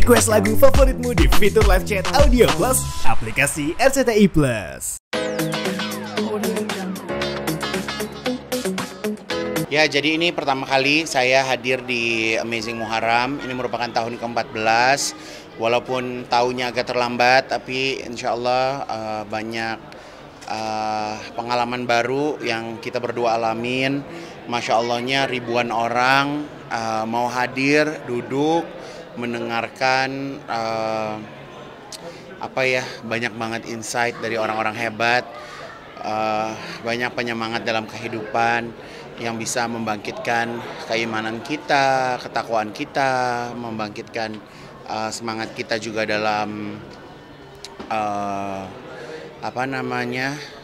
Request lagu favoritmu di fitur live chat Audio Plus, aplikasi RCTI Plus. Ya, jadi ini pertama kali saya hadir di Amazing Muharram. Ini merupakan tahun ke-14. Walaupun tahunnya agak terlambat, tapi insya Allah banyak pengalaman baru yang kita berdua alamin. Masya Allahnya ribuan orang mau hadir, duduk, mendengarkan banyak banget insight dari orang-orang hebat, banyak penyemangat dalam kehidupan yang bisa membangkitkan keimanan kita, ketakwaan kita, membangkitkan semangat kita juga dalam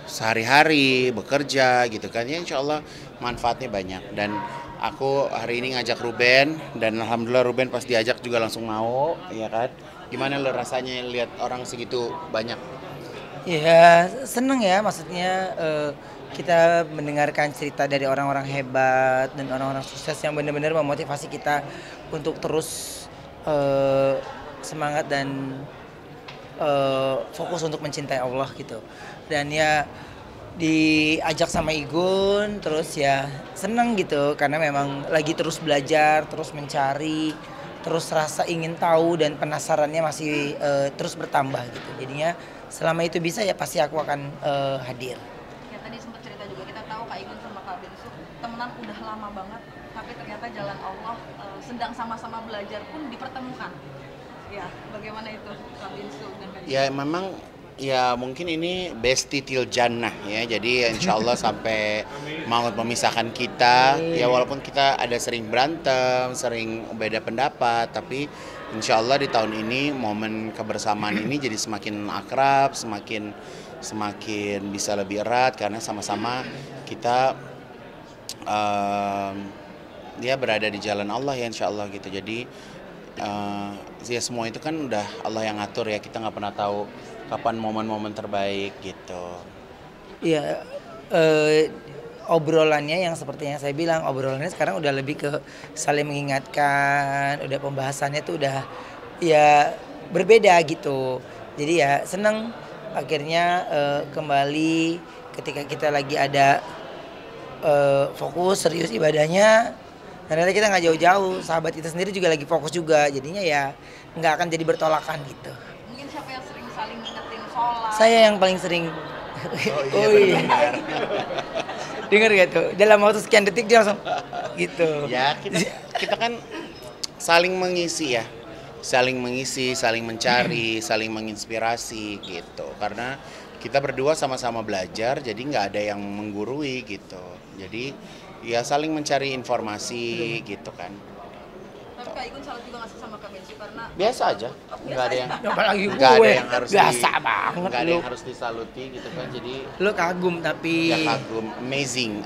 sehari-hari bekerja gitu kan ya. Insya Allah manfaatnya banyak. Dan aku hari ini ngajak Ruben, dan alhamdulillah Ruben pas diajak juga langsung mau, ya kan. Gimana lo rasanya lihat orang segitu banyak? Ya seneng ya, maksudnya kita mendengarkan cerita dari orang-orang hebat dan orang-orang sukses yang benar-benar memotivasi kita untuk terus semangat dan fokus untuk mencintai Allah gitu. Dan ya diajak sama Igun, terus ya seneng gitu karena memang lagi terus belajar, terus mencari, terus rasa ingin tahu dan penasarannya masih terus bertambah gitu. Jadinya selama itu bisa ya pasti aku akan hadir. Ya tadi sempat cerita juga, kita tahu Kak Igun sama Kak Bensu temenan udah lama banget, tapi ternyata jalan Allah sedang sama-sama belajar pun dipertemukan. Ya, bagaimana itu Kak Bensu dan Kak Igun? Ya memang ya mungkin ini besti til jannah ya. Jadi insya Allah sampai maut memisahkan kita. Ya walaupun kita ada sering berantem, sering beda pendapat, tapi insya Allah di tahun ini momen kebersamaan ini jadi semakin akrab, semakin bisa lebih erat karena sama-sama kita dia berada di jalan Allah ya insya Allah gitu. Jadi ya semua itu kan udah Allah yang ngatur ya, kita nggak pernah tahu kapan momen-momen terbaik gitu. Iya, obrolannya yang seperti yang saya bilang, obrolannya sekarang udah lebih ke saling mengingatkan, udah pembahasannya tuh udah ya berbeda gitu. Jadi ya seneng akhirnya kembali ketika kita lagi ada fokus serius ibadahnya. Ternyata kita nggak jauh-jauh, sahabat kita sendiri juga lagi fokus juga, jadinya ya nggak akan jadi bertolakan gitu. Mungkin siapa yang sering saling ngingetin sholat? Saya yang paling sering. Oh iya. Dengar gak tuh? Dalam waktu sekian detik dia langsung gitu. Ya kita kan saling mengisi ya, saling mengisi, saling mencari, saling menginspirasi gitu. Karena kita berdua sama-sama belajar, jadi nggak ada yang menggurui gitu. Jadi ya saling mencari informasi gitu kan. Tapi Kak Igun salut juga nggak sih sama Kak Bensu karena biasa aja, nggak ada yang Apalagi nggak ada gue yang harus biasa banget nggak ada lu. yang harus disaluti gitu kan. Jadi Lu kagum tapi ya kagum, amazing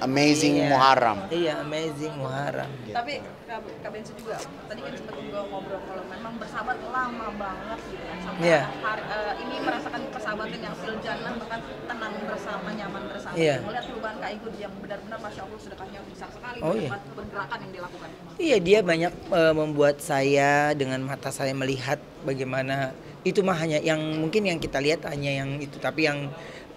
Iya. Muharram. Iya, amazing Muharram. tapi Kak Bensu juga tadi kan sempat juga ngobrol kalau memang bersahabat lama banget gitu kan sampai Iya. ini merasakan persahabatan yang fil jannah, bahkan tenang bersama, nyaman bersama. Iya. Melihat perubahan Kak Igun yang benar-benar masya Allah sedekahnya besar sekali, Oh, iya. pergerakan yang dilakukan. Iya, dia banyak membuat saya dengan mata saya melihat bagaimana itu mah hanya yang mungkin yang kita lihat hanya yang itu, tapi yang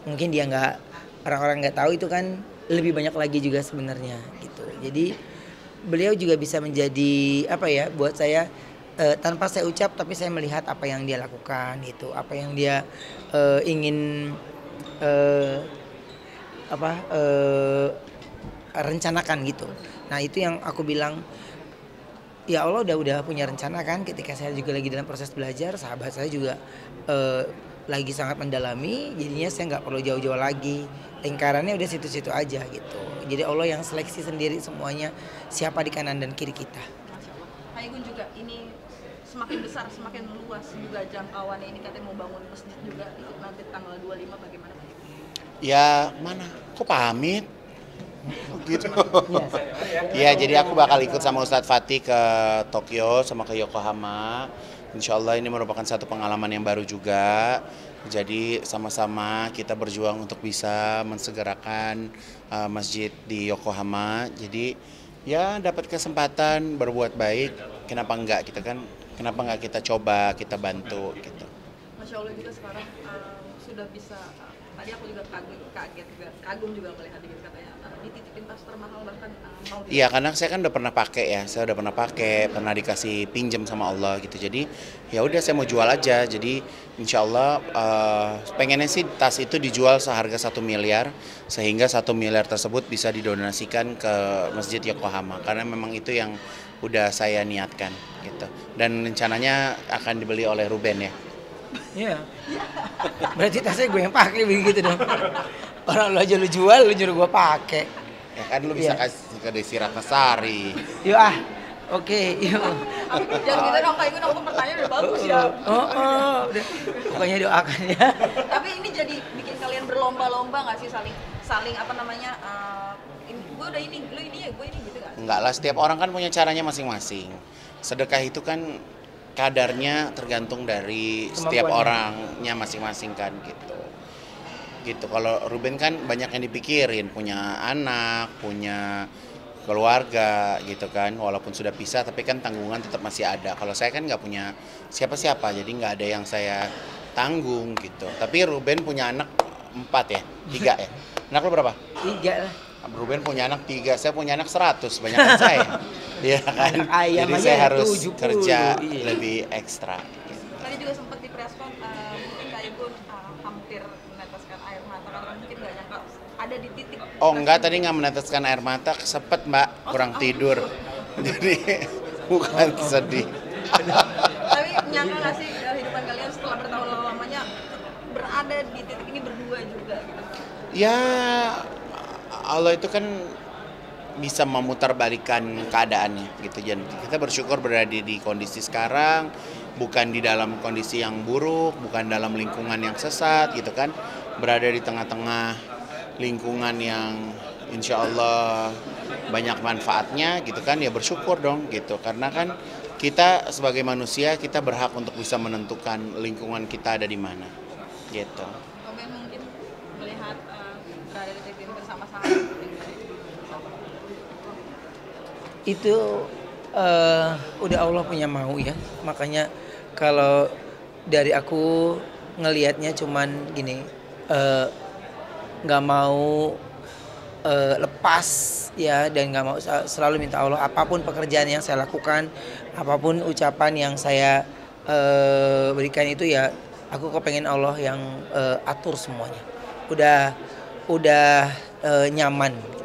mungkin dia nggak, orang-orang nggak tahu itu kan lebih banyak lagi juga sebenarnya gitu. Jadi beliau juga bisa menjadi apa ya buat saya, tanpa saya ucap tapi saya melihat apa yang dia lakukan gitu, apa yang dia ingin rencanakan gitu. Nah itu yang aku bilang, ya Allah udah punya rencana kan. Ketika saya juga lagi dalam proses belajar, sahabat saya juga lagi sangat mendalami, jadinya saya nggak perlu jauh-jauh lagi, lingkarannya udah situ-situ aja gitu. Jadi Allah yang seleksi sendiri semuanya siapa di kanan dan kiri kita. Kak Igun juga ini semakin besar, semakin luas juga jangkauannya, ini katanya mau bangun masjid juga ikut nanti tanggal 25, bagaimana Kak Igun? Ya mana? Kok pamit? Gitu. Ya jadi aku bakal ikut sama Ustadz Fatih ke Tokyo sama ke Yokohama. Insya Allah ini merupakan satu pengalaman yang baru juga. Jadi sama-sama kita berjuang untuk bisa mensegerakan masjid di Yokohama. Jadi ya dapat kesempatan berbuat baik, kenapa enggak, kita kan kenapa nggak kita coba, kita bantu gitu. Masya Allah juga sekarang sudah bisa, tadi aku juga kagum juga melihat gitu katanya dititipin tas termahal bahkan mau Iya, karena saya kan udah pernah pakai ya, pernah dikasih pinjam sama Allah gitu. Jadi ya udah saya mau jual aja. Jadi insya Allah pengennya sih tas itu dijual seharga 1 miliar, sehingga 1 miliar tersebut bisa didonasikan ke Masjid Yokohama. Karena memang itu yang udah saya niatkan gitu. Dan rencananya akan dibeli oleh Ruben ya. Iya. Berarti tasnya gue yang pakai begitu dong. Orang lu aja lu jual, lu nyuruh gue pakai. Ya kan lu bisa Iya. kasih ke Desi Ratnasari. Yuk oke, yuk. jangan gitu dong, Kak Igun, aku pertanyaan udah bagus ya. Udah. Pokoknya doakan ya. Tapi ini jadi bikin kalian berlomba-lomba nggak sih saling apa namanya? Gue udah ini, lu ini ya, gue ini gitu nggak? Enggak lah, setiap orang kan punya caranya masing-masing. Sedekah itu kan kadarnya tergantung dari setiap orangnya masing-masing kan gitu. Gitu. Kalau Ruben kan banyak yang dipikirin, punya anak, punya keluarga gitu kan. Walaupun sudah pisah tapi kan tanggungan tetap masih ada. Kalau saya kan nggak punya siapa-siapa, jadi nggak ada yang saya tanggung gitu. Tapi Ruben punya anak 4 ya? 3 ya? Anak lo berapa? 3 lah. Ruben punya anak 3, saya punya anak 100, banyak kan saya. Iya kan? Anak ayam Jadi aja saya harus 70, kerja iya. lebih ekstra. Tadi juga sempat di preskon, mungkin Kak Igun hampir meneteskan air mata karena mungkin nggak nyangka ada di titik. Oh enggak, tadi nggak meneteskan air mata, kesepet Mbak, kurang tidur. Jadi bukan sedih. Tapi nyangka nggak sih kehidupan kalian setelah bertahun lamanya berada di titik ini berdua juga gitu? Ya Allah itu kan bisa memutarbalikkan keadaannya gitu. Jadi kita bersyukur berada di kondisi sekarang, bukan di dalam kondisi yang buruk, bukan dalam lingkungan yang sesat gitu kan. Berada di tengah-tengah lingkungan yang insya Allah banyak manfaatnya gitu kan, ya bersyukur dong gitu. Karena kan kita sebagai manusia kita berhak untuk bisa menentukan lingkungan kita ada di mana gitu. Komen mungkin melihat berada di titik ini bersama-sama. Itu udah Allah punya mau ya. Makanya kalau dari aku ngelihatnya cuman gini, nggak mau lepas ya, dan nggak mau selalu minta Allah apapun pekerjaan yang saya lakukan, apapun ucapan yang saya berikan itu ya aku kepengen Allah yang atur semuanya. Udah nyaman.